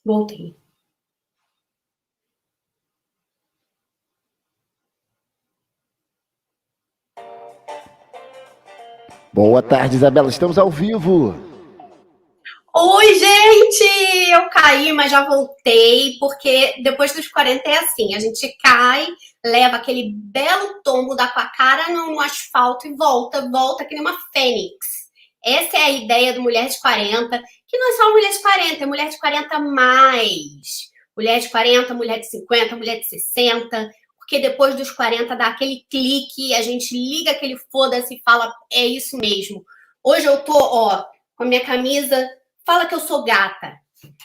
Voltei. Boa tarde, Isabela. Estamos ao vivo. Oi, gente! Eu caí, mas já voltei, porque depois dos 40 é assim, a gente cai, leva aquele belo tombo, dá com a cara no asfalto e volta que nem uma fênix. Essa é a ideia do Mulher de 40, que não é só mulher de 40, é mulher de 40 mais. Mulher de 40, mulher de 50, mulher de 60, porque depois dos 40 dá aquele clique, a gente liga aquele foda-se e fala, é isso mesmo. Hoje eu tô, ó, com a minha camisa fala que eu sou gata,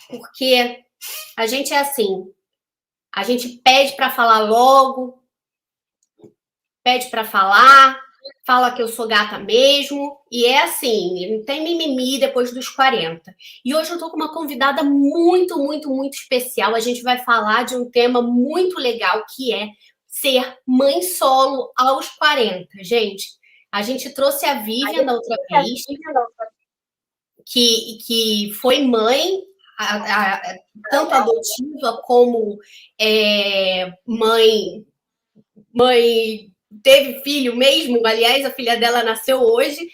porque a gente é assim, a gente pede para falar logo, pede para falar, fala que eu sou gata mesmo, e é assim, não tem mimimi depois dos 40. E hoje eu tô com uma convidada muito especial. A gente vai falar de um tema muito legal, que é ser mãe solo aos 40. Gente, a gente trouxe a Vivian da outra vez, que foi mãe, tanto adotiva como mãe teve filho mesmo. Aliás, a filha dela nasceu hoje.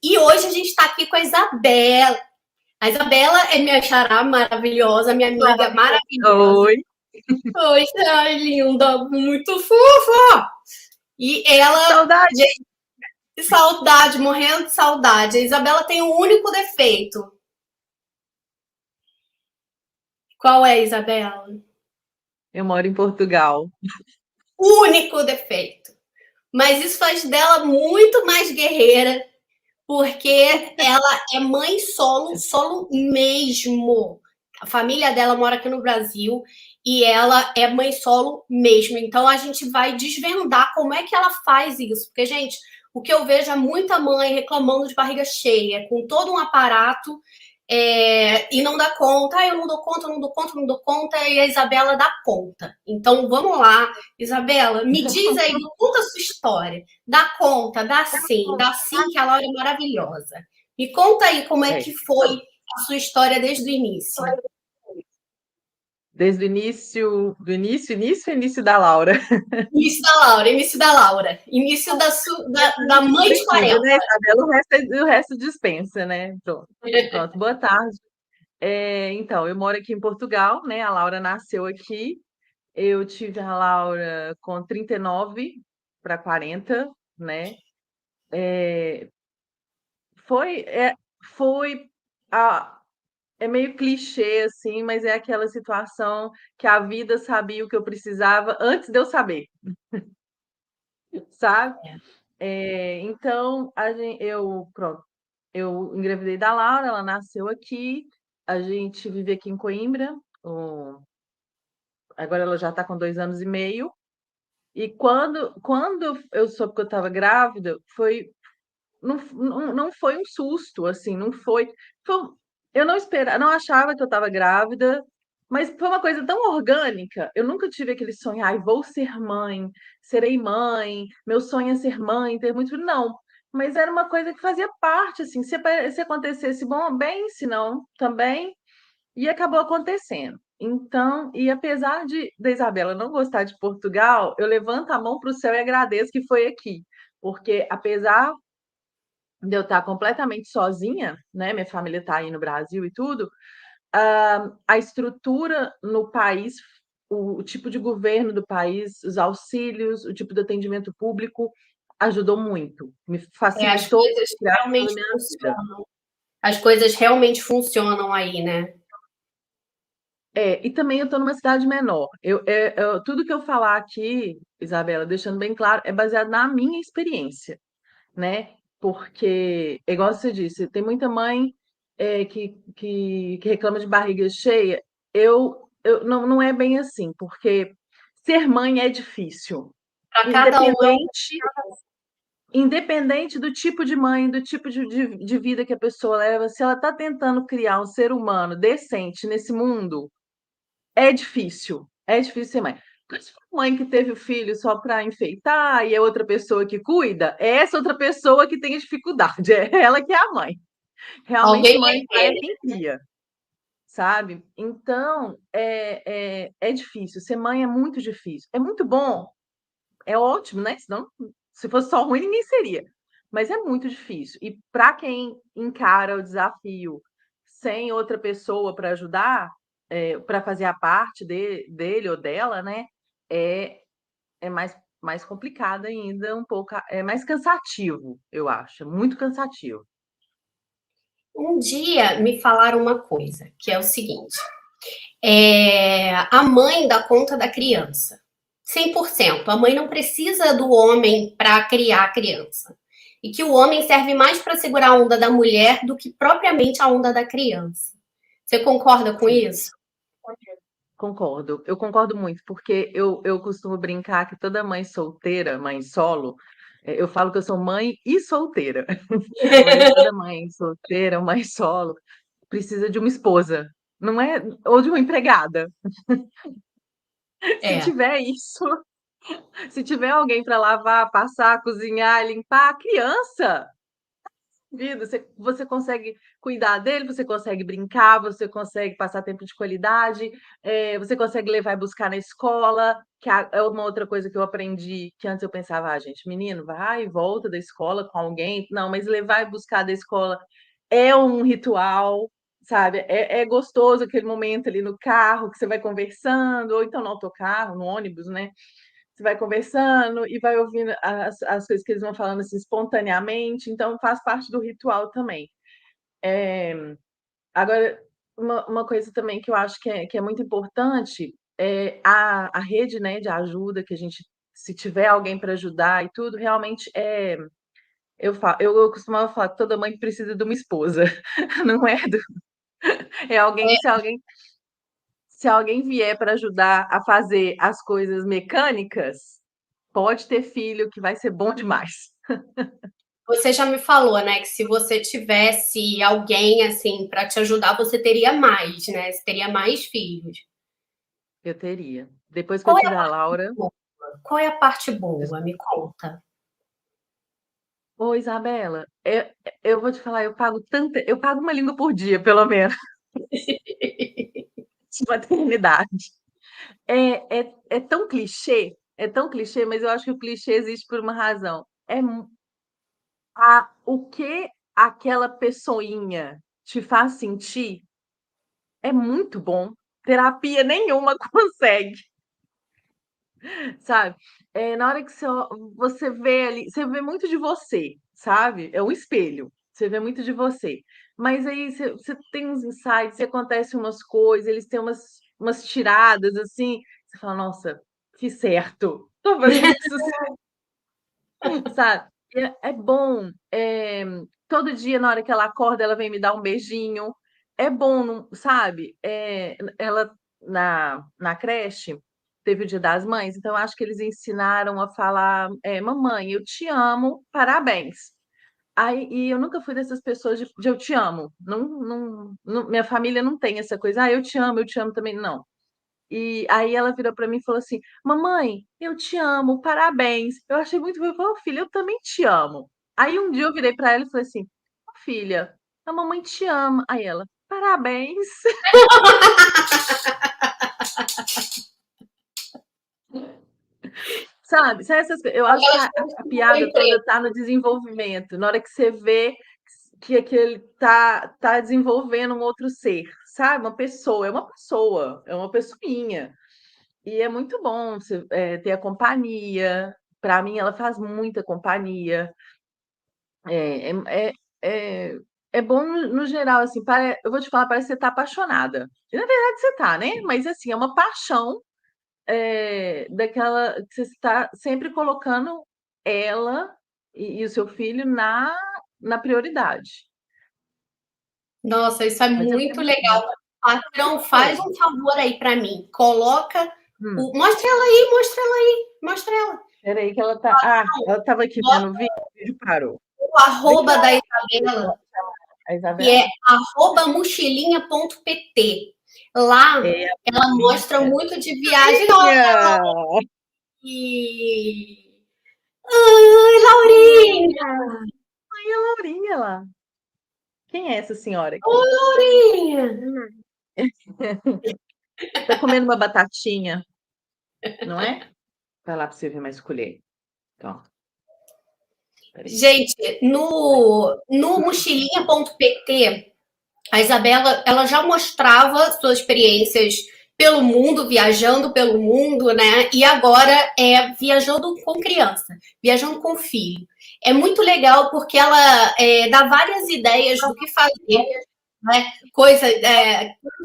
E hoje a gente está aqui com a Isabela. A Isabela é minha xará maravilhosa, minha amiga maravilhosa. Oi. Oi, linda, muito fofa. E ela. Saudade. Gente, saudade, morrendo de saudade. A Isabela tem um único defeito. Qual é, Isabela? Eu moro em Portugal. Único defeito. Mas isso faz dela muito mais guerreira, porque ela é mãe solo mesmo. A família dela mora aqui no Brasil e ela é mãe solo mesmo. Então a gente vai desvendar como é que ela faz isso. Porque, gente, o que eu vejo é muita mãe reclamando de barriga cheia, com todo um aparato, e não dá conta. Ah, eu não dou conta, não dou conta, não dou conta, e a Isabela dá conta. Então vamos lá, Isabela, me diz aí, me conta a sua história. Dá conta, dá sim, que a Laura é maravilhosa. Me conta aí como é que foi a sua história desde o início. Desde o início, início da Laura. Início da Laura. Início da mãe de 40. Né, Isabela? O resto dispensa, né? Pronto. Boa tarde. Então, eu moro aqui em Portugal, né? A Laura nasceu aqui. Eu tive a Laura com 39 para 40, né? Foi, foi a, é meio clichê, assim, mas é aquela situação que a vida sabia o que eu precisava antes de eu saber, sabe? Então, pronto, eu engravidei da Laura, ela nasceu aqui, a gente vive aqui em Coimbra, agora ela já está com 2 anos e meio, e quando eu soube que eu estava grávida, não foi um susto, assim, não foi. Eu não esperava, não achava que eu estava grávida, mas foi uma coisa tão orgânica. Eu nunca tive aquele sonho, ai, vou ser mãe, serei mãe, meu sonho é ser mãe, ter muito filho. Não, mas era uma coisa que fazia parte, assim, se acontecesse bom, bem, se não, também, e acabou acontecendo. Então, e apesar da Isabela não gostar de Portugal, eu levanto a mão para o céu e agradeço que foi aqui, porque apesar de eu estar completamente sozinha, né? Minha família está aí no Brasil e tudo, a estrutura no país, o tipo de governo do país, os auxílios, o tipo de atendimento público ajudou muito, me As facilitou coisas a realmente minha vida. funcionam. As coisas realmente funcionam aí, né? E também eu estou numa cidade menor. Tudo que eu falar aqui, Isabela, deixando bem claro, é baseado na minha experiência, né? Porque, igual você disse, tem muita mãe que reclama de barriga cheia. Não é bem assim, porque ser mãe é difícil. Para cada uma. Independente, independente do tipo de mãe, do tipo de vida que a pessoa leva, se ela está tentando criar um ser humano decente nesse mundo, é difícil. É difícil ser mãe. Porque se for mãe que teve o filho só para enfeitar e é outra pessoa que cuida, é essa outra pessoa que tem a dificuldade. É ela que é a mãe. Realmente, Alguém mãe vai e pai é ter. quem cria. sabe? Então, é difícil. Ser mãe é muito difícil. É muito bom, é ótimo, né? Senão, se fosse só ruim, ninguém seria. Mas é muito difícil. E para quem encara o desafio sem outra pessoa para ajudar, para fazer a parte dele ou dela, né? É, é mais complicado ainda, um pouco, é mais cansativo, eu acho. É muito cansativo. Um dia me falaram uma coisa, que é o seguinte: a mãe dá conta da criança. 100%. A mãe não precisa do homem para criar a criança. E que o homem serve mais para segurar a onda da mulher do que propriamente a onda da criança. Você concorda com Sim. isso? Concordo, eu concordo muito, porque eu costumo brincar que toda mãe solteira, mãe solo, eu falo que eu sou mãe e solteira, mas toda mãe solteira, mãe solo, precisa de uma esposa, não é? Ou de uma empregada. Se É. tiver isso, se tiver alguém para lavar, passar, cozinhar, limpar, a criança vida, você consegue cuidar dele, você consegue brincar, você consegue passar tempo de qualidade, você consegue levar e buscar na escola, que é uma outra coisa que eu aprendi, que antes eu pensava: "Ah, gente, menino, vai e volta da escola com alguém". Não, mas levar e buscar da escola é um ritual, sabe, é gostoso aquele momento ali no carro que você vai conversando, ou então no autocarro, no ônibus, né, você vai conversando e vai ouvindo as coisas que eles vão falando, assim, espontaneamente, então faz parte do ritual também. Agora, uma coisa também que eu acho que é muito importante, é a rede, né, de ajuda que a gente, se tiver alguém para ajudar e tudo, realmente, eu costumava falar que toda mãe precisa de uma esposa, não é do é alguém, se alguém vier para ajudar a fazer as coisas mecânicas, pode ter filho que vai ser bom demais. Você já me falou, né, que se você tivesse alguém assim para te ajudar, você teria mais, né? Você teria mais filhos. Eu teria. Depois que eu Qual é tive a a parte Laura, boa? Qual é a parte eu boa? Me conta. ô Isabela, eu vou te falar, eu pago uma língua por dia, pelo menos, de maternidade. É tão clichê, mas eu acho que o clichê existe por uma razão. O que aquela pessoinha te faz sentir é muito bom. Terapia nenhuma consegue. Sabe? Na hora que você vê ali, você vê muito de você, sabe? É um espelho, você vê muito de você. Mas aí você tem uns insights, se acontecem umas coisas, eles têm umas tiradas assim, você fala: "Nossa, fiz certo, tô fazendo isso", sabe? É bom, todo dia na hora que ela acorda, ela vem me dar um beijinho. É bom, não sabe? Ela na creche, teve o Dia das Mães, então eu acho que eles ensinaram a falar, "Mamãe, eu te amo, parabéns". Aí e eu nunca fui dessas pessoas de "eu te amo", minha família não tem essa coisa: "Ah, eu te amo também", não. E aí ela virou para mim e falou assim: "Mamãe, eu te amo, parabéns". Eu achei muito bom, eu falei: "Ô filha, eu também te amo". Aí um dia eu virei para ela e falei assim: "Ô filha, a mamãe te ama". Aí ela: "Parabéns". Sabe essas coisas, eu acho que Aquelas a coisas que não piada emprego. toda tá no desenvolvimento, na hora que você vê que aquele tá desenvolvendo um outro ser, sabe, uma pessoa, é uma pessoinha. E é muito bom você, ter a companhia. Para mim, ela faz muita companhia. É é é é bom no geral, assim, eu vou te falar, parece que você tá apaixonada. E na verdade você tá, né, mas assim, é uma paixão, daquela que você está sempre colocando ela e o seu filho na prioridade. Nossa, isso é Mas é muito muito bom. legal. Patrão, faz É. um favor aí para mim. Coloca Hum, o. Mostra ela aí, mostra ela aí, mostra ela. espera aí que ela estava aqui vendo o vídeo, o vídeo parou. O Vem cá, arroba da Isabela, a que é Isabela? arroba mochilinha.pt. Lá É a ela mostra mochilinha. muito de viagem. Olha, Minha! ai, Laurinha! Laurinha! Ai, a Laurinha lá. Quem é essa senhora Oi, aqui? Laurinha! Tá comendo uma batatinha, não é? Vai lá para você ver mais colher. Então, peraí. Gente, no mochilinha.pt, a Isabela, ela já mostrava suas experiências pelo mundo, viajando pelo mundo, né? E agora é viajando com criança, viajando com filho. É muito legal porque ela dá várias ideias do que fazer, né? Coisa que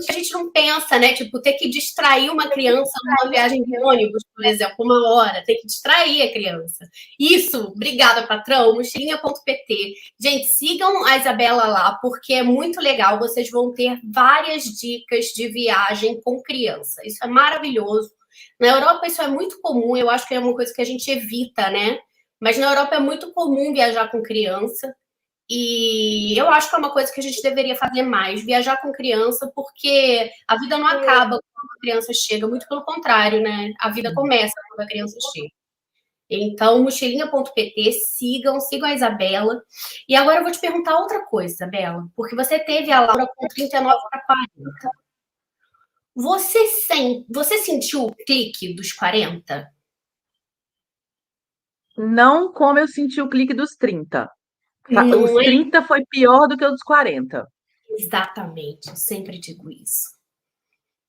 a gente não pensa, né? Tipo, ter que distrair uma criança numa viagem de ônibus, por exemplo, 1 hora, ter que distrair a criança. Isso, obrigada, patrão, mochilinha.pt. Gente, sigam a Isabela lá, porque é muito legal. Vocês vão ter várias dicas de viagem com criança. Isso é maravilhoso. Na Europa, isso é muito comum, eu acho que é uma coisa que a gente evita, né? Mas na Europa é muito comum viajar com criança. E eu acho que é uma coisa que a gente deveria fazer mais, viajar com criança, porque a vida não acaba quando a criança chega, muito pelo contrário, né? A vida começa quando a criança chega. Então, mochilinha.pt, sigam a Isabela. E agora eu vou te perguntar outra coisa, Isabela, porque você teve a Laura com 39 para 40. Você sentiu o clique dos 40? Não como eu senti o clique dos 30. Os Não é 30 foi pior do que o dos 40. exatamente, eu sempre digo isso.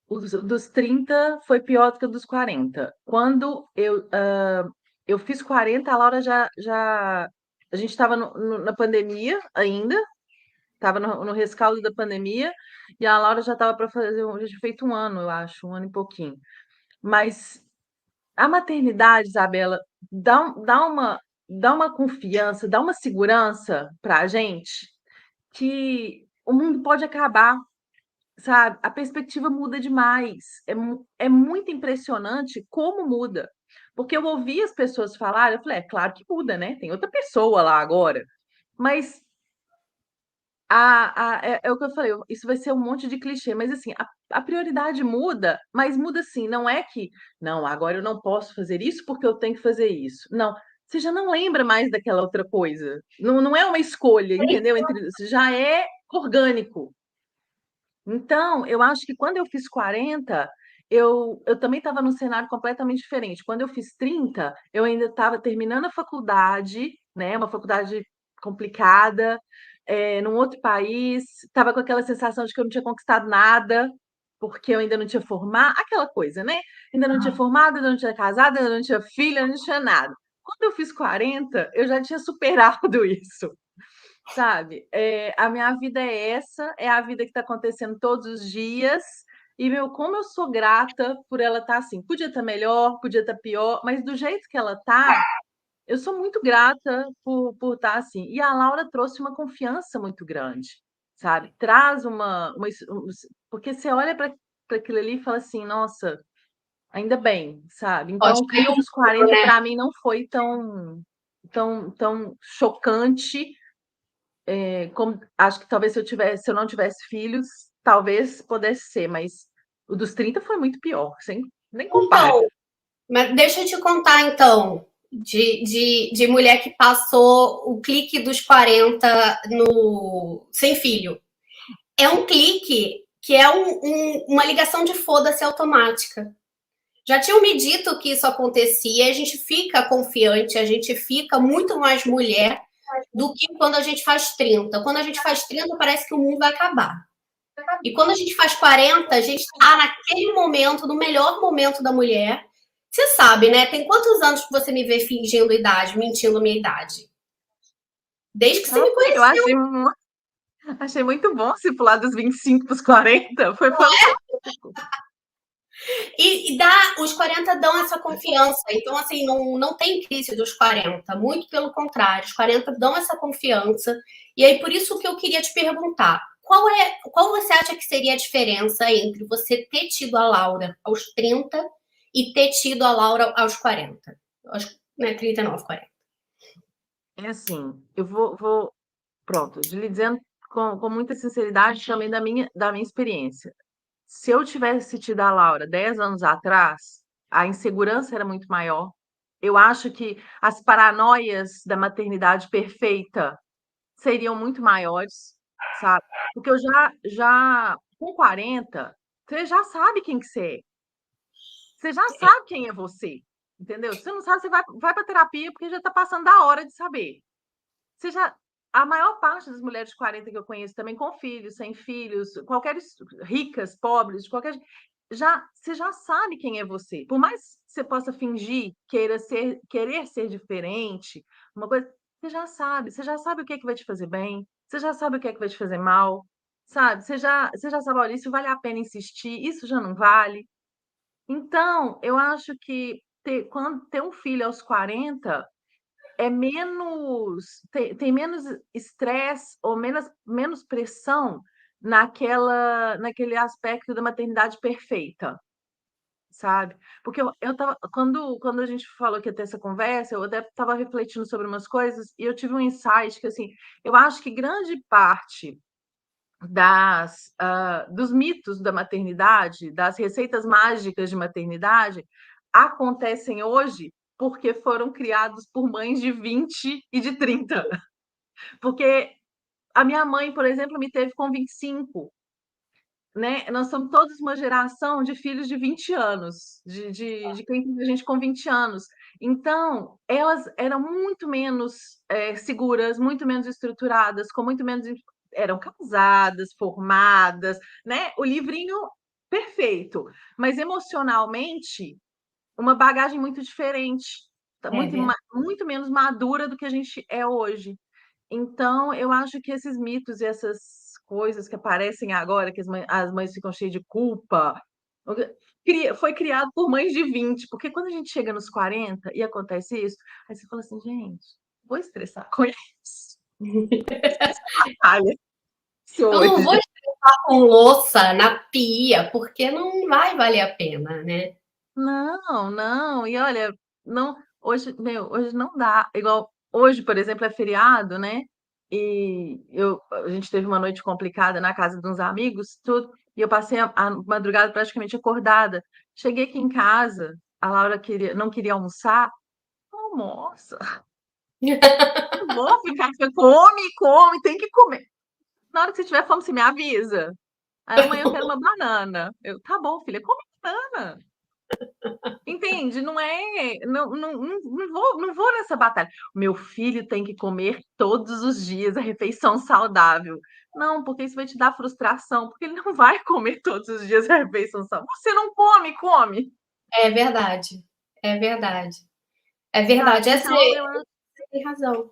Os dos 30 foi pior do que o dos 40. Quando eu fiz 40, a Laura já a gente estava na pandemia ainda, estava no rescaldo da pandemia, e a Laura já estava para fazer, já tinha feito 1 ano, eu acho, 1 ano e pouquinho. Mas a maternidade, Isabela, dá uma confiança, dá uma segurança para a gente que o mundo pode acabar, sabe? A perspectiva muda demais. É muito impressionante como muda. Porque eu ouvi as pessoas falarem, eu falei, é claro que muda, né? Tem outra pessoa lá agora. Mas é o que eu falei, isso vai ser um monte de clichê, mas assim, a prioridade muda, mas muda assim, não é que, não, agora eu não posso fazer isso porque eu tenho que fazer isso. Não, você já não lembra mais daquela outra coisa. Não é uma escolha, entendeu? Já é orgânico. Então, eu acho que quando eu fiz 40, eu também estava num cenário completamente diferente. Quando eu fiz 30, eu ainda estava terminando a faculdade, né? Uma faculdade complicada, num outro país, estava com aquela sensação de que eu não tinha conquistado nada, porque eu ainda não tinha formado, aquela coisa, né? Ainda não tinha formado, ainda não tinha casado, ainda não tinha filha, ainda não tinha nada. Quando eu fiz 40, eu já tinha superado isso. Sabe, a minha vida é essa, é a vida que está acontecendo todos os dias, e meu, como eu sou grata por ela estar assim. Podia estar melhor, podia estar pior, mas do jeito que ela tá, eu sou muito grata por estar assim. E a Laura trouxe uma confiança muito grande, sabe? Traz porque você olha para aquilo ali e fala assim: "Nossa, ainda bem", sabe? Então o clique dos 40 para mim não foi tão chocante, como acho que talvez se eu não tivesse filhos, talvez pudesse ser, mas o dos 30 foi muito pior, sem nem compara. Então, mas deixa eu te contar, então, de mulher que passou o clique dos 40 no sem filho. É um clique que é uma ligação de foda-se automática. Já tinham me dito que isso acontecia, a gente fica confiante, a gente fica muito mais mulher do que quando a gente faz 30. Quando a gente faz 30, parece que o mundo vai acabar. E quando a gente faz 40, a gente está naquele momento, no melhor momento da mulher. Você sabe, né? Tem quantos anos que você me vê fingindo idade, mentindo minha idade? Desde que você me Eu conheceu. achei muito bom se pular dos 25 para os 40, foi fantástico. E os 40 dão essa confiança. Então, assim, não tem crise dos 40. Muito pelo contrário, os 40 dão essa confiança. E aí, por isso que eu queria te perguntar, qual você acha que seria a diferença entre você ter tido a Laura aos 30 e ter tido a Laura aos 40? Aos, né, 39, 40. É assim, eu pronto, de lhe dizendo com muita sinceridade também da minha experiência. Se eu tivesse tido a Laura 10 anos atrás, a insegurança era muito maior. Eu acho que as paranoias da maternidade perfeita seriam muito maiores, sabe? Porque eu já com 40, você já sabe quem que você é. Você já sabe quem é você, entendeu? Se você não sabe, você vai para terapia porque já está passando da hora de saber. Você já, a maior parte das mulheres de 40 que eu conheço também com filhos, sem filhos, qualquer ricas, pobres, de qualquer você já sabe quem é você. Por mais que você possa fingir, querer ser diferente, uma coisa, você já sabe o que é que vai te fazer bem, você já sabe o que é que vai te fazer mal, sabe? Você já sabe, olha, isso vale a pena insistir, isso já não vale. Então, eu acho que quando ter um filho aos 40 é menos, tem menos estresse ou menos pressão naquele aspecto da maternidade perfeita, sabe? Porque eu tava, quando a gente falou que ia ter essa conversa, eu até estava refletindo sobre umas coisas e eu tive um insight que, assim, eu acho que grande parte dos mitos da maternidade, das receitas mágicas de maternidade, acontecem hoje porque foram criados por mães de 20 e de 30. Porque a minha mãe, por exemplo, me teve com 25, né? Nós somos todos uma geração de filhos de 20 anos, de quem teve a gente com 20 anos. Então, elas eram muito menos seguras, muito menos estruturadas, com muito menos. Eram casadas, formadas, né? O livrinho perfeito, mas emocionalmente, uma bagagem muito diferente, É verdade. muito menos madura do que a gente é hoje. Então, eu acho que esses mitos e essas coisas que aparecem agora, que as mães ficam cheias de culpa, foi criado por mães de 20, porque quando a gente chega nos 40 e acontece isso, aí você fala assim, gente, vou estressar com isso. Batalha isso Eu não hoje. vou estressar com louça na pia, porque não vai valer a pena, né? Não, não, e olha, não, hoje não dá. Igual hoje, por exemplo, é feriado, né? E a gente teve uma noite complicada na casa de uns amigos, tudo, e eu passei a madrugada praticamente acordada. Cheguei aqui em casa, a Laura não queria almoçar. Almoça, não vou ficar, come, come, tem que comer. Na hora que você tiver fome, você me avisa. Aí amanhã eu quero uma banana. Tá bom, filha, come banana. Entende? Não é. Não vou nessa batalha. Meu filho tem que comer todos os dias a refeição saudável. Não, porque isso vai te dar frustração, porque ele não vai comer todos os dias a refeição saudável. Você não come, come. É verdade. É verdade. É Sabe? verdade. Então, Você tem razão.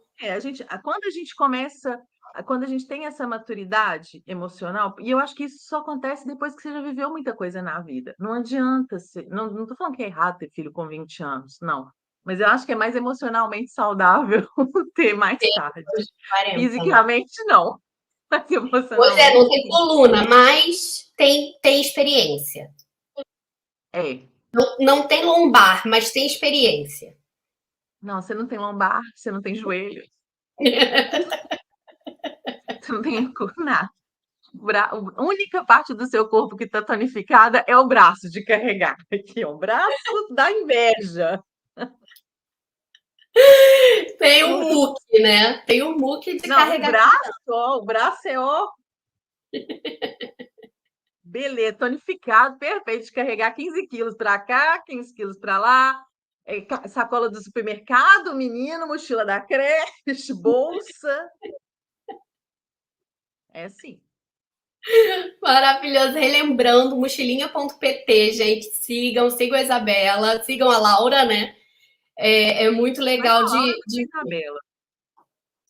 quando a gente começa, quando a gente tem essa maturidade emocional, e eu acho que isso só acontece depois que você já viveu muita coisa na vida. Não adianta não tô falando que é errado ter filho com 20 anos, não. Mas eu acho que é mais emocionalmente saudável ter mais tarde. Depois de 40, né? Fisicamente, não. Mas Pois é, emocionalmente, não tem sim. coluna, mas tem experiência. É. Não tem lombar, mas tem experiência. Não, você não tem lombar, você não tem joelho, você não tem nada. A única parte do seu corpo que está tonificada é o braço de carregar. Aqui, ó, o braço da inveja. Tem o muque, né? Tem o muque de Não, carregar. o braço é ó, beleza, tonificado, perfeito, de carregar 15 quilos para cá, 15 quilos para lá, sacola do supermercado, menino, mochila da creche, bolsa. É assim. Maravilhoso. Relembrando, mochilinha.pt, gente. Sigam a Isabela, sigam a Laura, né? É muito Mas legal a Laura de. não tem cabelo.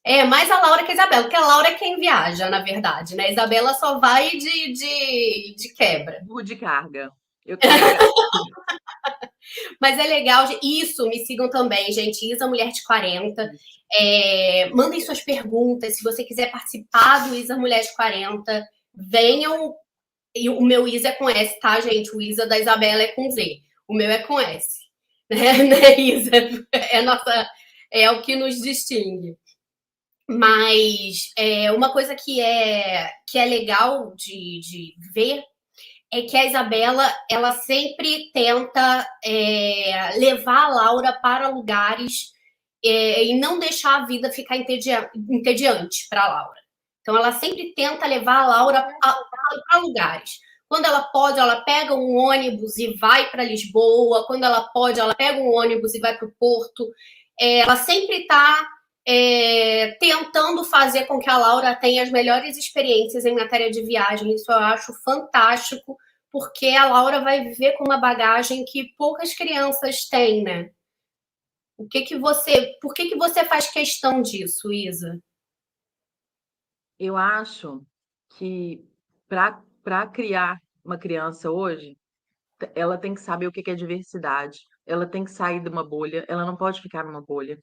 É, mais a Laura que a Isabela, porque a Laura é quem viaja, na verdade, né? A Isabela só vai de quebra. Burro de carga. Eu carrego. Mas é legal, isso, me sigam também, gente. Isa Mulher de 40. Mandem suas perguntas. Se você quiser participar do Isa Mulher de 40, venham. E o meu Isa é com S, tá, gente? O Isa da Isabela é com Z. O meu é com S. Né, Isa? É o que nos distingue. Mas uma coisa que é legal de ver é que a Isabela, ela sempre tenta levar a Laura para lugares e não deixar a vida ficar entediante para a Laura. Então, ela sempre tenta levar a Laura para lugares. Quando ela pode, ela pega um ônibus e vai para Lisboa. Quando ela pode, ela pega um ônibus e vai para o Porto. Ela sempre está tentando fazer com que a Laura tenha as melhores experiências em matéria de viagem. Isso eu acho fantástico, porque a Laura vai viver com uma bagagem que poucas crianças têm, né? Por que você faz questão disso, Isa? Eu acho que para criar uma criança hoje, ela tem que saber o que é diversidade, ela tem que sair de uma bolha, ela não pode ficar numa bolha.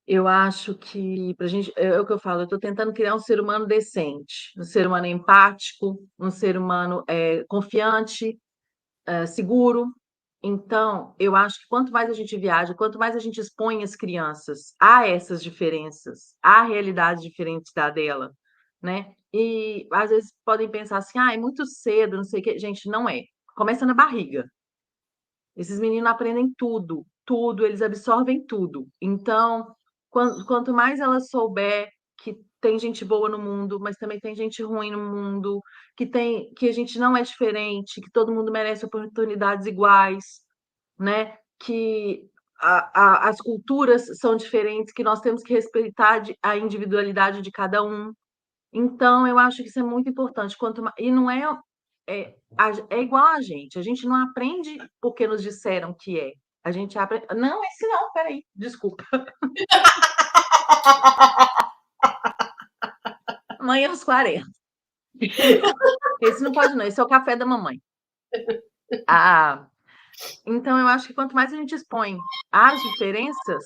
Eu acho que pra gente, é o que eu falo, eu estou tentando criar um ser humano decente, um ser humano empático, um ser humano confiante, seguro. Então, eu acho que quanto mais a gente viaja, quanto mais a gente expõe as crianças a essas diferenças, a realidades diferentes da dela, né? E às vezes podem pensar assim, ah, é muito cedo, não sei o quê. Gente, não é. Começa na barriga. Esses meninos aprendem tudo, tudo, eles absorvem tudo. Então, quanto mais ela souber que tem gente boa no mundo, mas também tem gente ruim no mundo, que a gente não é diferente, que todo mundo merece oportunidades iguais, né? Que as culturas são diferentes, que nós temos que respeitar a individualidade de cada um. Então, eu acho que isso é muito importante. E não é igual a gente não aprende porque nos disseram que é. A gente aprende. Não, esse não, peraí, desculpa. Mãe aos 40. Esse não pode, não, esse é o café da mamãe. Ah, então, eu acho que quanto mais a gente expõe as diferenças,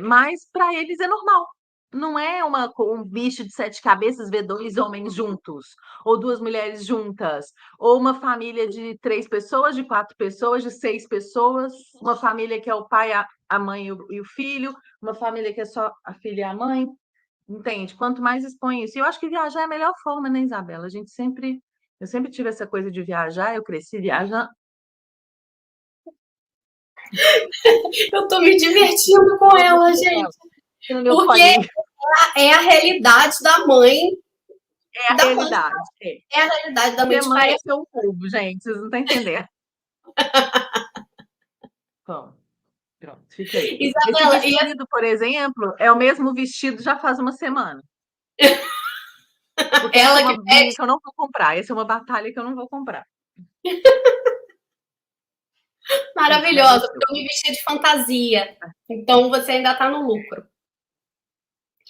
mais para eles é normal. Não é um bicho de 7 cabeças ver 2 homens juntos, ou 2 mulheres juntas, ou uma família de 3 pessoas, de 4 pessoas, de 6 pessoas, uma família que é o pai, a mãe e o filho, uma família que é só a filha e a mãe. Entende? Quanto mais expõe isso. E eu acho que viajar é a melhor forma, né, Isabela? Eu sempre tive essa coisa de viajar, eu cresci viajando. Eu tô me divertindo com ela, gente. No meu Porque colinho. é a realidade da mãe. É a Da mãe. realidade. É. É a realidade da mãe Ser de mãe é 40. ser um cubo, gente. Vocês não estão entendendo. Bom, pronto, fica aí. Esse Isabela, vestido, por exemplo, é o mesmo vestido já faz uma semana. Porque essa é ela que uma briga pede. que eu não vou comprar. Essa é uma batalha que eu não vou comprar. Gente, mas é Maravilhosa, seu. porque eu me vestia de fantasia. Então você ainda tá no lucro.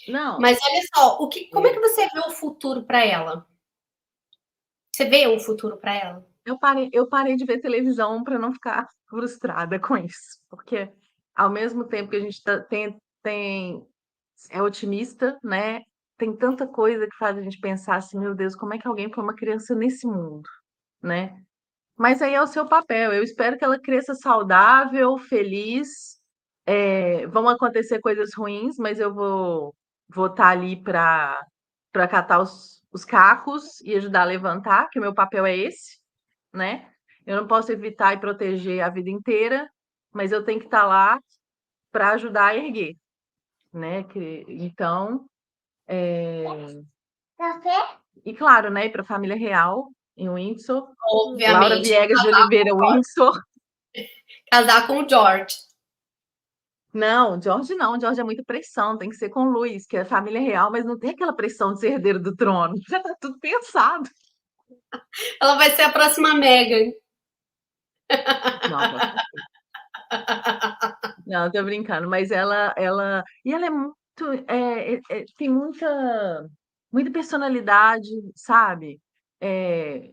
Não, Mas olha só, como é que é, você vê o futuro para ela? Você vê um futuro para ela? eu parei de ver televisão para não ficar frustrada com isso. Porque ao mesmo tempo que a gente é otimista, né? Tem tanta coisa que faz a gente pensar assim, meu Deus, como é que alguém põe uma criança nesse mundo, né? Mas aí é o seu papel. Eu espero que ela cresça saudável, feliz. Vão acontecer coisas ruins, mas eu vou estar ali para catar os cacos e ajudar a levantar, que o meu papel é esse, né? Eu não posso evitar e proteger a vida inteira, mas eu tenho que estar lá para ajudar a erguer, né? Então, e claro, né? Para a família real em Windsor, Laura Obviamente, Viegas de Oliveira Windsor. casar com o George. Não, George não, George é muita pressão, tem que ser com Luiz, que é família real, mas não tem aquela pressão de ser herdeiro do trono. Já tá tudo pensado. Ela vai ser a próxima Meghan. Não, não, tô brincando, mas e ela é muito, tem muita personalidade, sabe? É,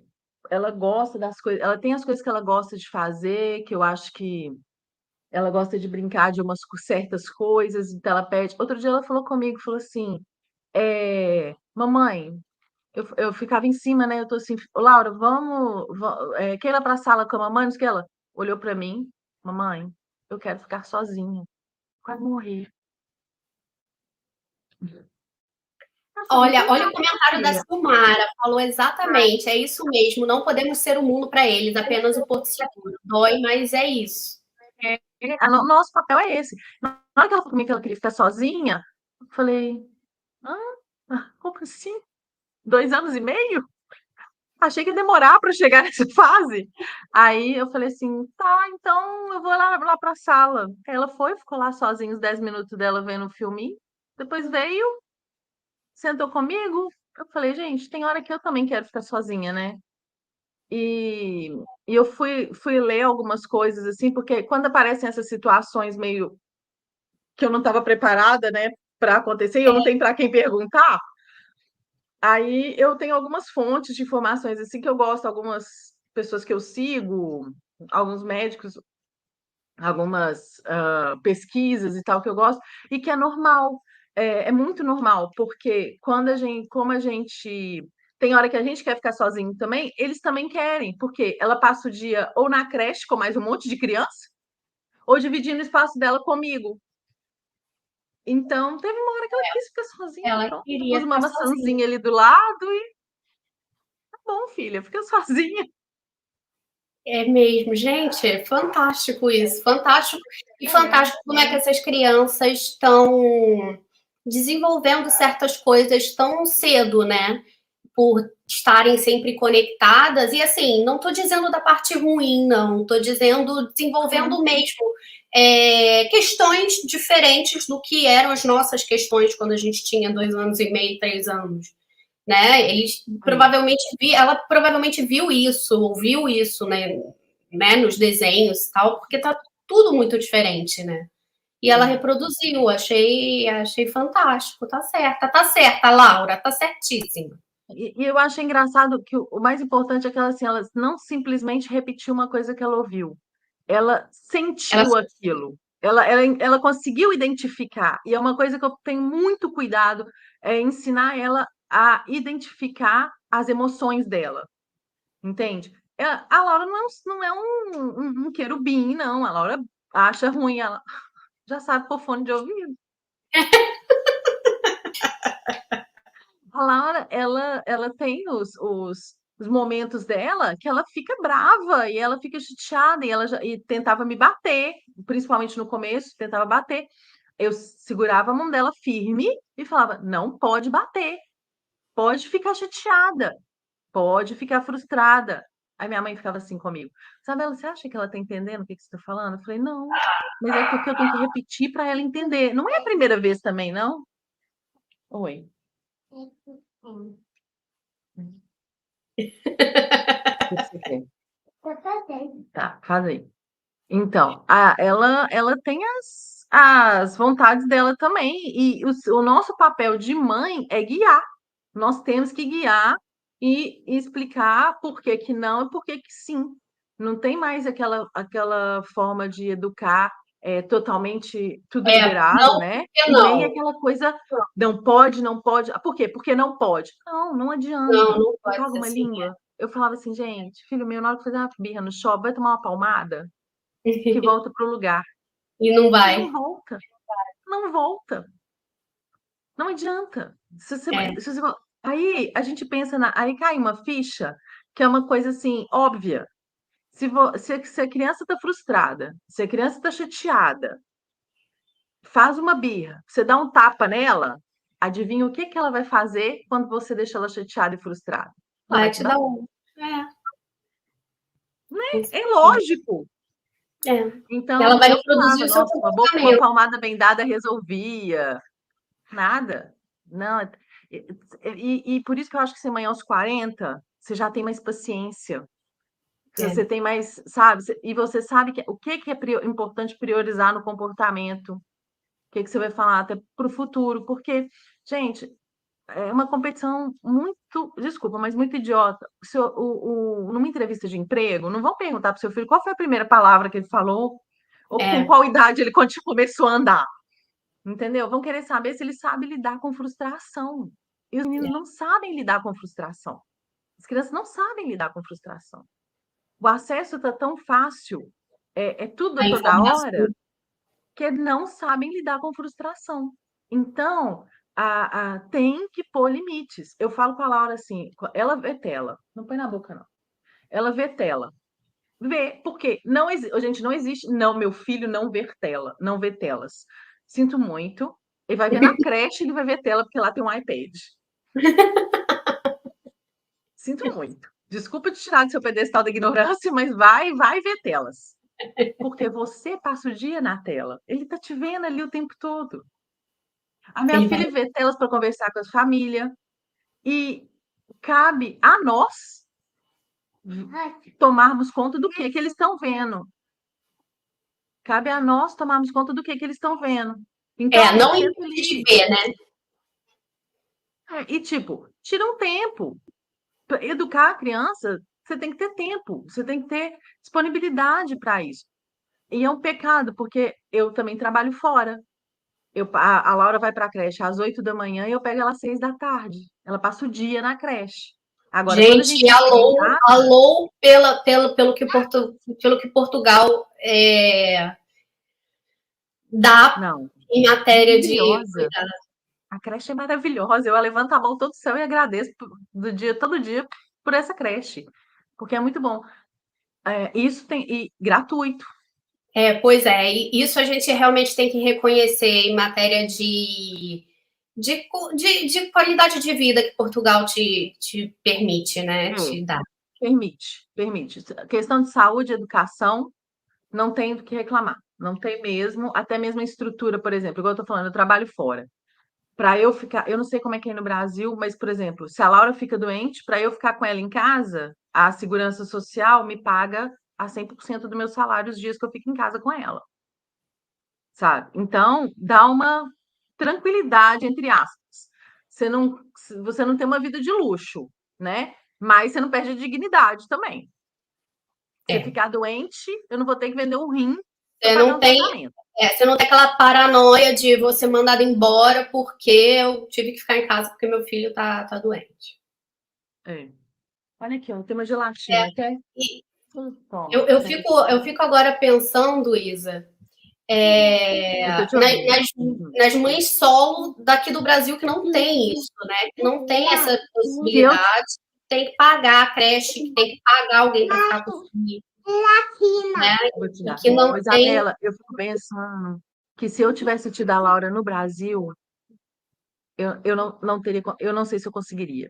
ela gosta das coisas, ela tem as coisas que ela gosta de fazer, que eu acho que ela gosta de brincar de umas certas coisas, então ela pede. Outro dia ela falou comigo, falou assim, mamãe, eu ficava em cima, né? Eu tô assim, Laura, quer ir lá pra sala com a mamãe? Não sei o que ela olhou pra mim, mamãe, eu quero ficar sozinha. Quase morri. Nossa, não Olha, tem olha o nada, comentário da filha. Silmara, falou exatamente, é isso mesmo, não podemos ser o mundo para eles, apenas o Porto Seguro. Dói, mas é isso. Nosso papel é esse. Na hora que ela falou comigo que ela queria ficar sozinha, eu falei, ah, Como assim? 2 anos e meio? Achei que ia demorar para chegar nessa fase. Aí eu falei assim, tá, então eu vou lá para a sala. Aí ela foi, ficou lá sozinha os 10 minutos dela vendo o filminho. Depois veio, sentou comigo. Eu falei, gente, tem hora que eu também quero ficar sozinha, né? E, e eu fui ler algumas coisas assim, porque quando aparecem essas situações meio que eu não estava preparada, né, para acontecer, e eu não tenho para quem perguntar. Aí eu tenho algumas fontes de informações assim que eu gosto, algumas pessoas que eu sigo, alguns médicos, algumas pesquisas e tal que eu gosto, e que é normal, é muito normal, porque como a gente tem hora que a gente quer ficar sozinho também, eles também querem, porque ela passa o dia ou na creche com mais um monte de criança, ou dividindo o espaço dela comigo. Então, teve uma hora que ela quis ficar sozinha, Ela pronto. Eu queria pus uma ficar sozinha. maçãzinha ali do lado e tá bom, filha, fica sozinha. É mesmo, gente, é fantástico isso, fantástico. E É. fantástico como é que essas crianças estão desenvolvendo certas coisas tão cedo, né? Por estarem sempre conectadas. E assim, não estou dizendo da parte ruim, não, estou dizendo desenvolvendo Sim. mesmo questões diferentes do que eram as nossas questões quando a gente tinha 2 anos e meio, 3 anos. Né? É. Ela provavelmente viu isso, ouviu isso, né, nos desenhos e tal, porque tá tudo muito diferente, né? E ela É. reproduziu, achei fantástico, tá certa, Laura, tá certíssima. E eu acho engraçado que o mais importante é que ela, assim, ela não simplesmente repetiu uma coisa que ela ouviu. Ela Ela, sentiu aquilo. Ela conseguiu identificar. E é uma coisa que eu tenho muito cuidado, é ensinar ela a identificar as emoções dela. Entende? A Laura não é um querubim, não. A Laura acha ruim, ela já sabe pôr fone de ouvido. A Laura, ela tem os momentos dela que ela fica brava e ela fica chateada e tentava me bater, principalmente no começo, tentava bater. Eu segurava a mão dela firme e falava: não pode bater, pode ficar chateada, pode ficar frustrada. Aí minha mãe ficava assim comigo: Isabela, você acha que ela tá entendendo o que que você tá falando? Eu falei: não, mas é porque eu tenho que repetir para ela entender. Não é a primeira vez também, não? Oi. O que que você quer? Tá, faz aí. Então, ela tem as vontades dela também, e o nosso papel de mãe é guiar. Nós temos que guiar e explicar por que que não e por que que sim. Não tem mais aquela forma de educar totalmente tudo liberado, não, né? porque E nem não? aquela coisa, não pode, não pode. Ah, por quê? Porque não pode. Não, não Não, adianta. não Eu pode pago ser uma assim. língua. Eu falava assim, gente, filho meu, na hora que fazer uma birra no shopping, vai tomar uma palmada que volta pro lugar. E não E não vai. volta, não volta. Não adianta. É, Aí a gente pensa aí cai uma ficha que é uma coisa assim óbvia. Se a criança está frustrada, se a criança está chateada, faz uma birra, você dá um tapa nela, adivinha o que que ela vai fazer quando você deixa ela chateada e frustrada? Ela vai vai te te dar. dar um. Com É certeza. lógico. É. Ela Então vai eu reproduzir falava, o seu nossa, uma comportamento. palmada bem dada resolvia. Nada. Não. E por isso que eu acho que ser mãe aos 40, você já tem mais paciência. Você É. tem mais, sabe? E você sabe o que que é importante priorizar no comportamento. O que que você vai falar até para o futuro. Porque, gente, é uma competição muito, desculpa, mas muito idiota. Numa entrevista de emprego, não vão perguntar para o seu filho qual foi a primeira palavra que ele falou, ou com É. qual idade ele começou a andar. Entendeu? Vão querer saber se ele sabe lidar com frustração. E os meninos não sabem lidar com frustração. As crianças não sabem lidar com frustração. O acesso está tão fácil, é tudo A a toda informação. hora, que não sabem lidar com frustração. Então, tem que pôr limites. Eu falo com a Laura assim, ela vê tela, não põe na boca, não. Ela vê tela. Vê, porque não existe, gente, não existe, não, meu filho não vê tela, não vê telas. Sinto muito. Ele vai ver na creche, ele vai ver tela, porque lá tem um iPad. Sinto muito. Desculpa te tirar do seu pedestal da ignorância, mas vai ver telas. Porque você passa o dia na tela. Ele tá te vendo ali o tempo todo. A minha Ele vai. filha vê telas para conversar com a família e cabe a nós tomarmos conta do que eles estão vendo. Cabe a nós tomarmos conta do que eles estão vendo. Então, Não tenta impedir de ali. ver, né? E, tipo, tira um tempo. Pra educar a criança, você tem que ter tempo, você tem que ter disponibilidade para isso. E é um pecado, porque eu também trabalho fora. A Laura vai para a creche às 8 da manhã e eu pego ela às 6 da tarde. Ela passa o dia na creche. Agora, quando a Gente, gente chega em alô, casa, alô pelo que Portugal dá não, em matéria de maravilhosa. cuidado. A creche é maravilhosa. Eu levanto a mão todo céu e agradeço todo dia por essa creche, porque é muito bom. Isso tem e gratuito. Pois é, e isso a gente realmente tem que reconhecer em matéria de qualidade de vida que Portugal te permite, né? Te dá. Permite. A questão de saúde e educação, não tem do que reclamar. Não tem mesmo, até mesmo a estrutura, por exemplo, igual eu tô falando, eu trabalho fora. Para eu ficar, eu não sei como é que é no Brasil, mas, por exemplo, se a Laura fica doente, para eu ficar com ela em casa, a segurança social me paga a 100% do meu salário os dias que eu fico em casa com ela, sabe? Então, dá uma tranquilidade, entre aspas. Você não tem uma vida de luxo, né? Mas você não perde a dignidade também. Se você É. ficar doente, eu não vou ter que vender um rim para Você pagar não um tem, tratamento. você não tem aquela paranoia de você mandado embora porque eu tive que ficar em casa porque meu filho tá doente. É. Olha aqui, ó, tem uma gelatina, quer? E Toma. eu fico agora pensando, Isa, Eu tô te nas, ouvindo. nas, nas mães solo daqui do Brasil que não tem isso, né? Que não tem essa Se eu possibilidade, tem que pagar a creche, que tem que pagar alguém para ficar com o filho, né? vou te E dar. que não Ô, tem. Isabela, eu fico pensando que se eu tivesse tido a Laura no Brasil, eu não teria, eu não sei se eu conseguiria.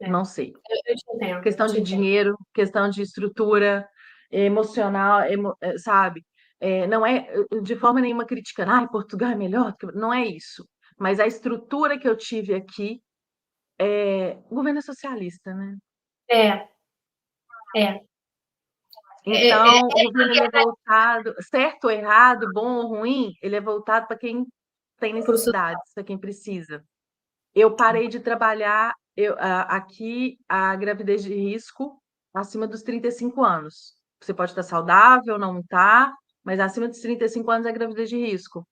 É, Não sei. eu te entendo, eu Questão te de entendo. dinheiro, questão de estrutura emocional, sabe? Não é de forma nenhuma criticando, ai, Portugal é melhor, não é isso. Mas a estrutura que eu tive aqui, o governo é socialista, né? É, é. Então, o governo ele é voltado, certo ou errado, bom ou ruim, ele é voltado para quem tem Pro necessidades, para quem precisa. Eu parei de trabalhar aqui a gravidez de risco acima dos 35 anos. Você pode estar saudável, não estar, mas acima dos 35 anos é gravidez de risco.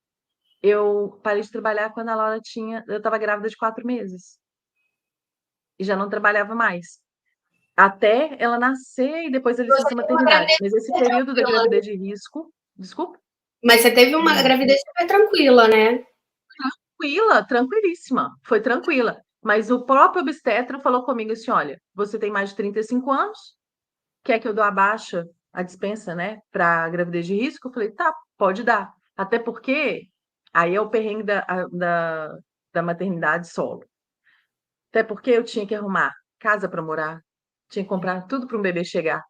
Eu parei de trabalhar quando a Laura eu estava grávida de 4 meses e já não trabalhava mais. Até ela nascer e depois a Você licença teve uma maternidade. gravidez Mas esse super período da tranquila, gravidez de risco, desculpa? mas você teve uma gravidez super tranquila, né? Tranquila, tranquilíssima, foi tranquila. Mas o próprio obstetra falou comigo assim: olha, você tem mais de 35 anos, quer que eu dou a baixa, a dispensa, né, para gravidez de risco? Eu falei: tá, pode dar. Até porque aí é o perrengue da maternidade solo. Até porque eu tinha que arrumar casa para morar, tinha que comprar tudo para um bebê chegar,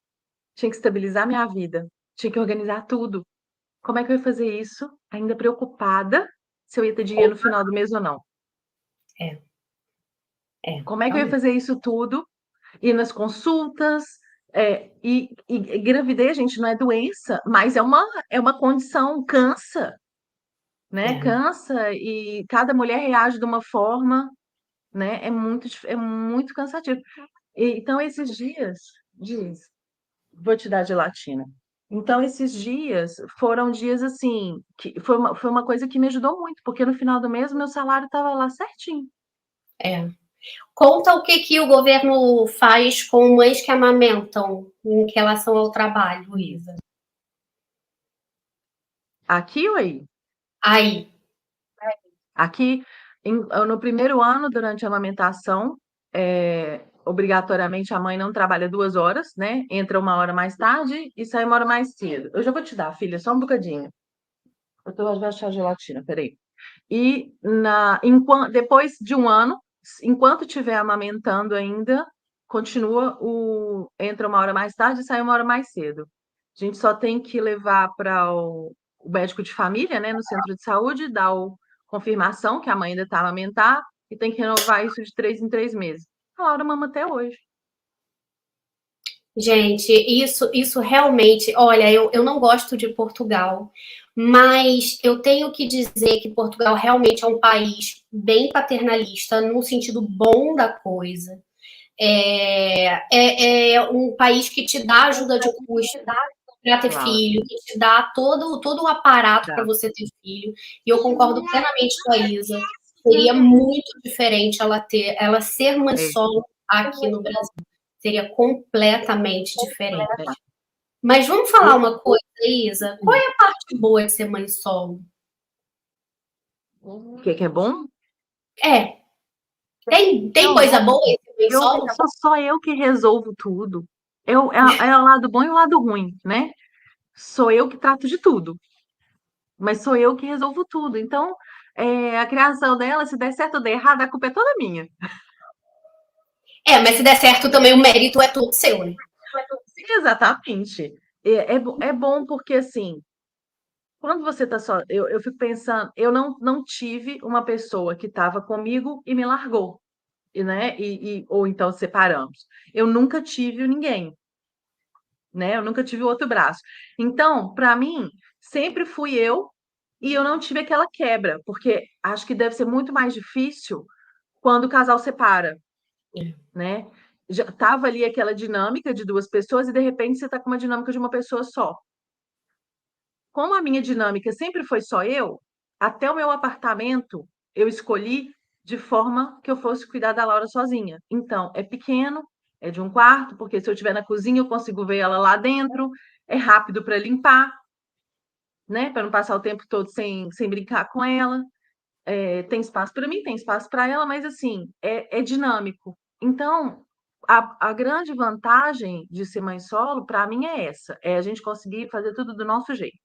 tinha que estabilizar minha vida, tinha que organizar tudo. Como é que eu ia fazer isso, ainda preocupada se eu ia ter dinheiro no final do mês ou não? É, Como é que eu ia realmente. fazer isso tudo? Ir nas consultas, e gravidez, gente, não é doença, mas é uma condição, cansa, né? É. Cansa e cada mulher reage de uma forma, né? É muito cansativo. Então, esses dias, vou te dar gelatina. Então, esses dias foram dias assim, que foi uma coisa que me ajudou muito, porque no final do mês o meu salário estava lá certinho. É. Conta o que o governo faz com mães que amamentam em relação ao trabalho, Luísa. Aqui ou aí? Aí, Aqui, no primeiro ano, durante a amamentação, obrigatoriamente a mãe não trabalha 2 horas, né? Entra 1 hora mais tarde e sai 1 hora mais cedo. Eu já vou te dar, filha, só um bocadinho. Eu vou achar a gelatina, peraí. E depois de 1 ano, enquanto estiver amamentando ainda, entra uma hora mais tarde e sai uma hora mais cedo. A gente só tem que levar para o médico de família, né, no centro de saúde, dar confirmação que a mãe ainda está a amamentar e tem que renovar isso de 3 em 3 meses. A Laura mama até hoje. Gente, isso realmente, olha, eu não gosto de Portugal, mas eu tenho que dizer que Portugal realmente é um país bem paternalista, no sentido bom da coisa. É um país que te dá ajuda de custo para ter Claro, filho, que te dá todo o aparato para dá. você ter filho. E eu concordo plenamente com a Isa. Seria muito diferente ela ser mãe É, solo aqui no Brasil. Seria completamente diferente. é. Mas vamos falar uma coisa, Isa? Qual é a parte boa de ser mãe solo? O que é bom? É, tem Não, coisa boa em ser mãe eu solo? sou só eu que resolvo tudo. É o lado bom e o lado ruim, né? Sou eu que trato de tudo, mas sou eu que resolvo tudo. Então, a criação dela, se der certo ou der errado, a culpa é toda minha. Mas se der certo também o mérito é todo seu, né? Exatamente. É bom porque, assim, quando você tá só. Eu fico pensando, eu não tive uma pessoa que estava comigo e me largou, né? Ou então separamos. Eu nunca tive ninguém, né? Eu nunca tive o outro braço. Então, para mim, sempre fui eu e eu não tive aquela quebra, porque acho que deve ser muito mais difícil quando o casal separa, né? Já tava ali aquela dinâmica de duas pessoas e de repente você tá com uma dinâmica de uma pessoa só. Como a minha dinâmica sempre foi só eu, até o meu apartamento eu escolhi de forma que eu fosse cuidar da Laura sozinha. Então, é pequeno, é de um quarto, porque se eu estiver na cozinha eu consigo ver ela lá dentro, é rápido para limpar, né? Para não passar o tempo todo sem brincar com ela. Tem espaço para mim, tem espaço para ela, mas assim, é dinâmico. Então, a grande vantagem de ser mãe solo, para mim, é essa: é a gente conseguir fazer tudo do nosso jeito.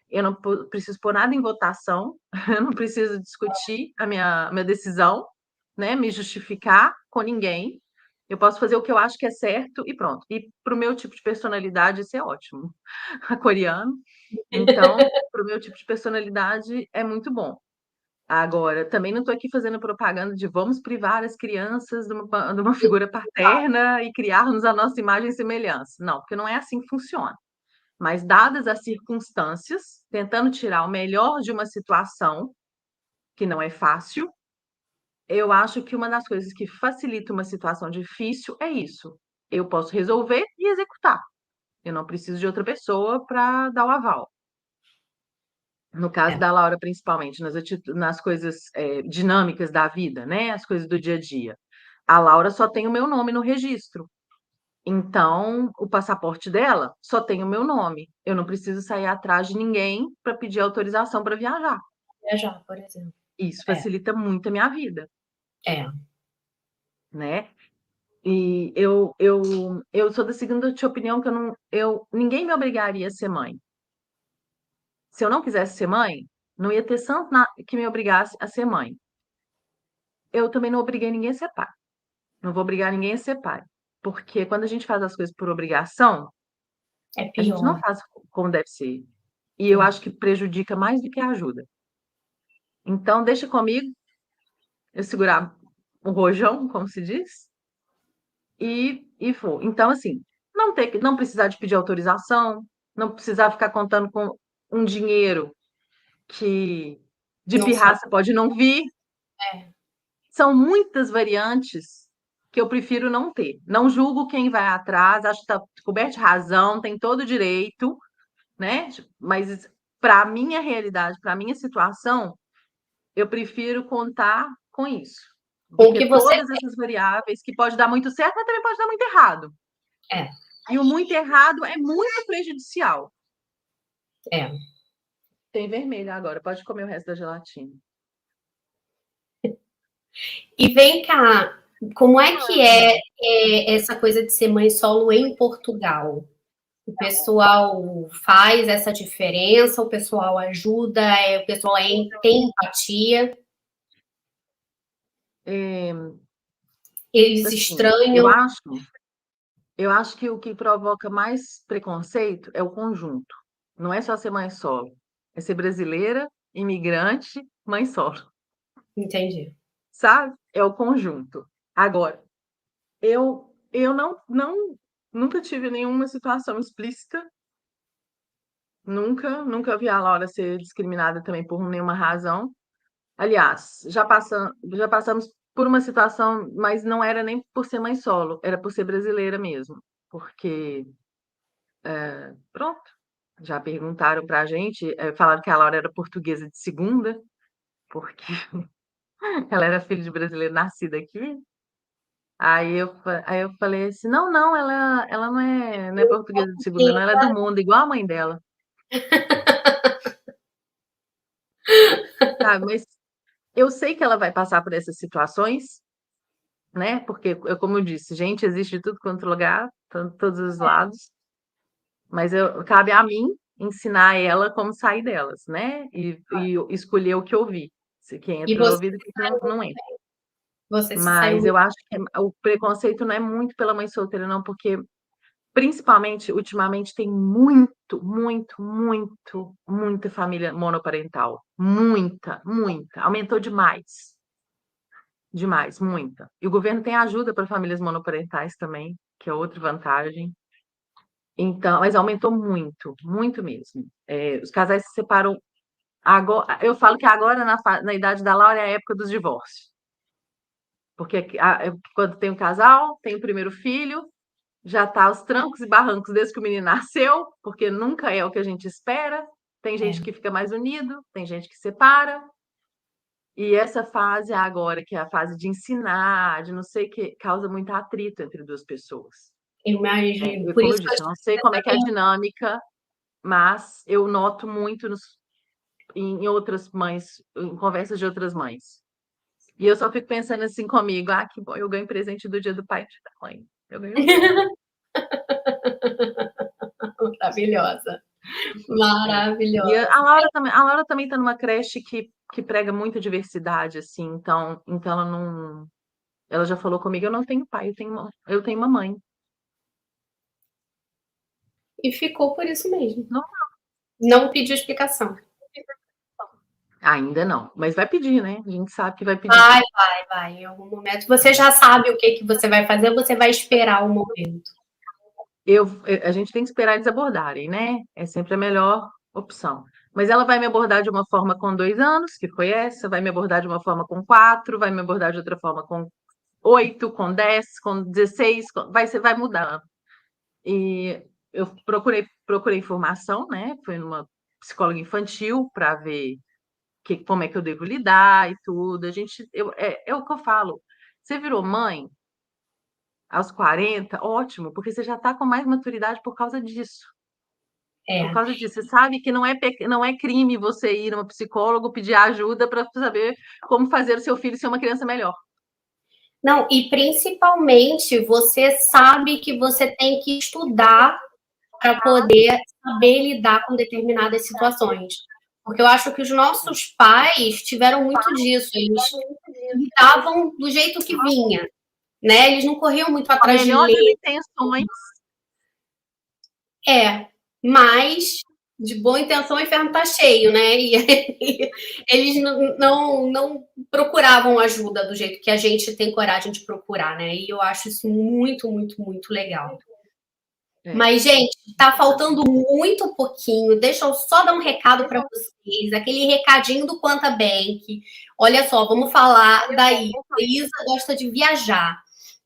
Eu não preciso pôr nada em votação, eu não preciso discutir a minha decisão, né? Me justificar com ninguém. Eu posso fazer o que eu acho que é certo e pronto. E para o meu tipo de personalidade, isso é ótimo. A coreano. Então, para o meu tipo de personalidade, é muito bom. Agora, também não estou aqui fazendo propaganda de vamos privar as crianças de uma figura paterna e criarmos a nossa imagem e semelhança. Não, porque não é assim que funciona. Mas, dadas as circunstâncias, tentando tirar o melhor de uma situação, que não é fácil, eu acho que uma das coisas que facilita uma situação difícil é isso. Eu posso resolver e executar. Eu não preciso de outra pessoa para dar o aval. No caso É. da Laura, principalmente, nas coisas dinâmicas da vida, né? As coisas do dia a dia. A Laura só tem o meu nome no registro. Então, o passaporte dela só tem o meu nome. Eu não preciso sair atrás de ninguém para pedir autorização para viajar. Viajar, por exemplo. Isso É, facilita muito a minha vida, é. né? E eu sou da seguinte opinião que ninguém me obrigaria a ser mãe. Se eu não quisesse ser mãe, não ia ter santo que me obrigasse a ser mãe. Eu também não obriguei ninguém a ser pai. Não vou obrigar ninguém a ser pai. Porque quando a gente faz as coisas por obrigação, É a gente não pior. faz como deve ser. E eu acho que prejudica mais do que ajuda. Então, deixa comigo, eu segurar o rojão, como se diz, e vou. Então, assim, não precisar de pedir autorização, não precisar ficar contando com um dinheiro que de Não sabe. pirraça pode não vir. São muitas variantes que eu prefiro não ter. Não julgo quem vai atrás, acho que está coberto de razão, tem todo o direito, né? Mas para a minha realidade, para a minha situação, eu prefiro contar com isso, do Com o que que você todas essas variáveis que pode dar muito certo, mas também pode dar muito errado. é. E o muito errado é muito prejudicial. É. Tem vermelho agora, pode comer o resto da gelatina. E vem cá, como é que essa coisa de ser mãe solo em Portugal? O pessoal faz essa diferença, o pessoal ajuda, o pessoal tem empatia. Eles assim, estranham. eu acho que o que provoca mais preconceito é o conjunto. Não é só ser mãe solo, é ser brasileira, imigrante, mãe solo, Entendi. sabe? É o conjunto. Agora, eu nunca tive nenhuma situação explícita, nunca vi a Laura ser discriminada também por nenhuma razão. Aliás, já passamos por uma situação, mas não era nem por ser mãe solo, era por ser brasileira mesmo. Porque, pronto, já perguntaram pra gente, falaram que a Laura era portuguesa de segunda, porque ela era filha de brasileiro nascida aqui. Aí eu falei assim, não, ela não é portuguesa de segunda, não, ela é do mundo, igual a mãe dela, sabe? Mas eu sei que ela vai passar por essas situações, né? Porque, como eu disse, gente, existe de tudo quanto lugar, todos os lados, mas cabe a mim ensinar ela como sair delas, né? E escolher o que ouvir, se que E entra no você, ouvido e o que não entra. você se saiu Mas muito. eu acho que o preconceito não é muito pela mãe solteira, não, porque principalmente, ultimamente, tem muita família monoparental. Muita. Aumentou demais. Demais, muita. E o governo tem ajuda para famílias monoparentais também, que é outra vantagem. Então, mas aumentou muito mesmo. Os casais se separam agora. Eu falo que agora, na idade da Laura, é a época dos divórcios. Porque quando tem um casal, tem o primeiro filho, já está aos trancos e barrancos desde que o menino nasceu, porque nunca é o que a gente espera. Tem gente que fica mais unido, tem gente que separa. E essa fase agora, que é a fase de ensinar, de não sei o que, causa muito atrito entre duas pessoas. Eu imagino. Por Como eu isso que eu disse, eu não sei como é que é a dinâmica, mas eu noto muito em outras mães, em conversas de outras mães. E eu só fico pensando assim comigo, que bom, eu ganho presente do dia do pai e da mãe. Eu ganho tudo. maravilhosa. É. E Maravilhosa. a Laura também está numa creche que prega muita diversidade, assim, então ela não. Ela já falou comigo, eu não tenho pai, eu tenho uma mãe. E ficou por isso mesmo. Não, Não pediu explicação. ainda não, mas vai pedir, né? A gente sabe que vai pedir. Vai. Em algum momento. Você já sabe o que você vai fazer, você vai esperar o momento. A gente tem que esperar eles abordarem, né? É sempre a melhor opção. Mas ela vai me abordar de uma forma com 2 anos, que foi essa, vai me abordar de uma forma com 4, vai me abordar de outra forma com 8, com 10, com 16, vai mudando. E eu procurei informação, né? Fui numa psicóloga infantil para ver como é que eu devo lidar e tudo. É o que eu falo. Você virou mãe aos 40, ótimo, porque você já está com mais maturidade por causa disso. Por É. causa disso, você sabe que não é crime você ir numa psicóloga pedir ajuda para saber como fazer o seu filho ser uma criança melhor. Não, e principalmente você sabe que você tem que estudar para poder saber lidar com determinadas situações. Porque eu acho que os nossos pais tiveram muito disso, eles lidavam do jeito que vinha, né? Eles não corriam muito Com a atrás de melhor das ler. intenções, Mas de boa intenção o inferno tá cheio, né? E eles não procuravam ajuda do jeito que a gente tem coragem de procurar, né? E eu acho isso muito legal. Mas, gente, tá faltando muito pouquinho. Deixa eu só dar um recado para vocês, aquele recadinho do Quanta Bank. Olha só, vamos falar da Isa. A Isa gosta de viajar.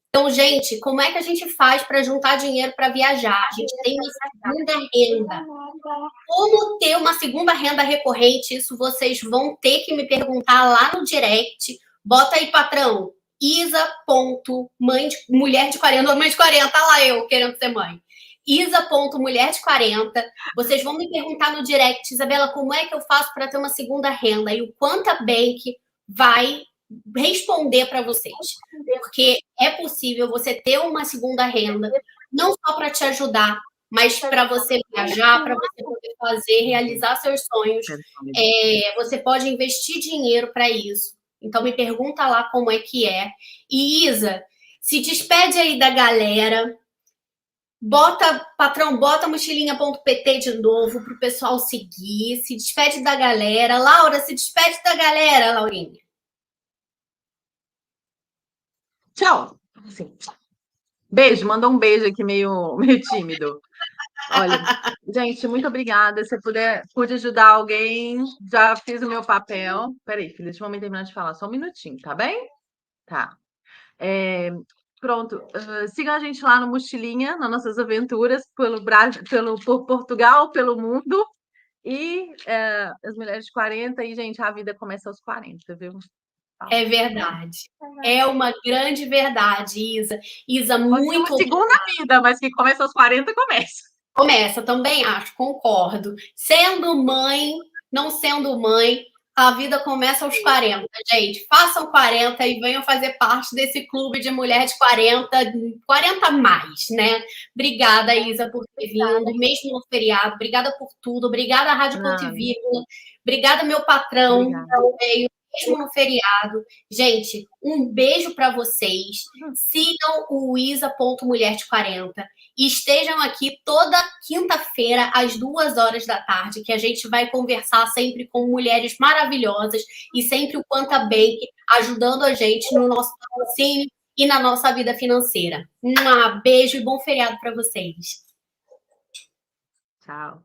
Então, gente, como é que a gente faz para juntar dinheiro para viajar? A gente tem uma segunda renda. Como ter uma segunda renda recorrente? Isso vocês vão ter que me perguntar lá no direct. Bota aí, patrão. Mulher de 40, mãe de 40, tá lá eu querendo ser mãe. Isa.mulher de 40. Vocês vão me perguntar no direct, Isabela, como é que eu faço para ter uma segunda renda? E o Quanta Bank vai responder para vocês. Porque é possível você ter uma segunda renda, não só para te ajudar, mas para você viajar, para você poder realizar seus sonhos. Você pode investir dinheiro para isso. Então me pergunta lá como é que é. E Isa, se despede aí da galera. Patrão, bota mochilinha.pt de novo pro pessoal seguir. Se despede da galera. Laura, se despede da galera, Laurinha. Tchau. Assim. Beijo, mandou um beijo aqui meio tímido. Olha, gente, muito obrigada. Se pude ajudar alguém, já fiz o meu papel. Peraí, filha, deixa eu terminar de falar só um minutinho, tá bem? Tá. Pronto, sigam a gente lá no Mochilinha, nas nossas aventuras por Portugal, pelo mundo. E as mulheres de 40, e, gente, a vida começa aos 40, viu? É verdade. É uma grande verdade, Isa. Isa, Pode ser muito uma segunda vida, mas que começa aos 40, começa. Começa, também acho, concordo. Sendo mãe, não sendo mãe, a vida começa aos 40, gente. Façam 40 e venham fazer parte desse clube de mulher de 40 mais, né? Obrigada, Isa, por ter vindo, mesmo no feriado. Obrigada por tudo. Obrigada, Rádio Ponto e Vírgula. Obrigada, meu patrão, que veio mesmo no feriado. Gente, um beijo para vocês. Sigam o Isa.mulher de 40 e estejam aqui toda quinta-feira, às 2 horas da tarde, que a gente vai conversar sempre com mulheres maravilhosas e sempre o Quanta Bank ajudando a gente no nosso patrocínio e na nossa vida financeira. Um beijo e bom feriado para vocês. Tchau.